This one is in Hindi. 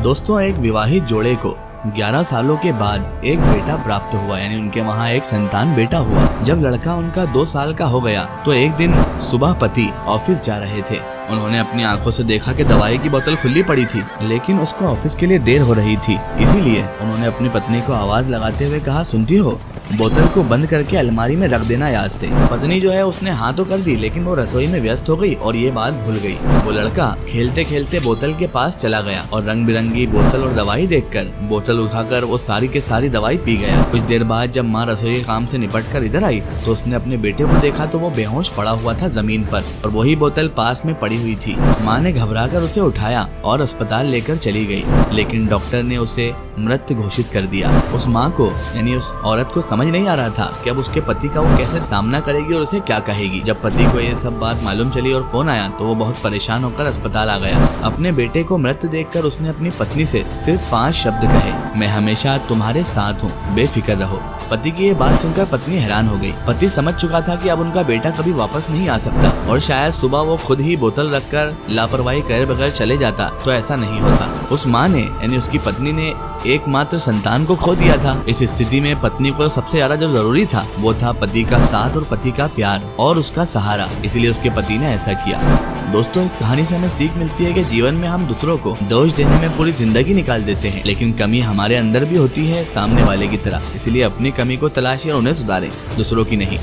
दोस्तों, एक विवाहित जोड़े को 11 सालों के बाद एक बेटा प्राप्त हुआ, यानी उनके वहाँ एक संतान बेटा हुआ। जब लड़का उनका 2 साल का हो गया तो एक दिन सुबह पति ऑफिस जा रहे थे। उन्होंने अपनी आंखों से देखा कि दवाई की बोतल खुली पड़ी थी, लेकिन उसको ऑफिस के लिए देर हो रही थी। इसीलिए उन्होंने अपनी पत्नी को आवाज लगाते हुए कहा, सुनती हो, बोतल को बंद करके अलमारी में रख देना याद से। पत्नी जो है उसने हाँ तो कर दी, लेकिन वो रसोई में व्यस्त हो गई और ये बात भूल गई। वो लड़का खेलते खेलते बोतल के पास चला गया और रंग बिरंगी बोतल और दवाई देखकर बोतल उठाकर वो सारी के सारी दवाई पी गया। कुछ देर बाद जब माँ रसोई के काम से निपट कर इधर आई तो उसने अपने बेटे को देखा तो वो बेहोश पड़ा हुआ था जमीन पर और वही बोतल पास में पड़ी हुई थी। माँ ने घबराकर उसे उठाया और अस्पताल लेकर चली गई, लेकिन डॉक्टर ने उसे मृत घोषित कर दिया। उस माँ को यानी उस औरत को समझ नहीं आ रहा था कि अब उसके पति का वो कैसे सामना करेगी और उसे क्या कहेगी। जब पति को ये सब बात मालूम चली और फोन आया तो वो बहुत परेशान होकर अस्पताल आ गया। अपने बेटे को मृत देखकर उसने अपनी पत्नी से सिर्फ 5 शब्द कहे, मैं हमेशा तुम्हारे साथ हूँ, बेफिक्र रहो। पति की ये बात सुनकर पत्नी हैरान हो गई। पति समझ चुका था कि अब उनका बेटा कभी वापस नहीं आ सकता और शायद सुबह वो खुद ही बोतल रखकर लापरवाही करे बगैर चले जाता तो ऐसा नहीं होता। उस माँ ने यानी उसकी पत्नी ने एकमात्र संतान को खो दिया था। इस स्थिति में पत्नी को सबसे ज्यादा जो जरूरी था वो था पति का साथ और पति का प्यार और उसका सहारा। इसलिए उसके पति ने ऐसा किया। दोस्तों, इस कहानी से हमें सीख मिलती है कि जीवन में हम दूसरों को दोष देने में पूरी जिंदगी निकाल देते हैं, लेकिन कमी हमारे अंदर भी होती है सामने वाले की तरह। इसलिए अपनी कमी को तलाशें और उन्हें सुधारें, दूसरों की नहीं।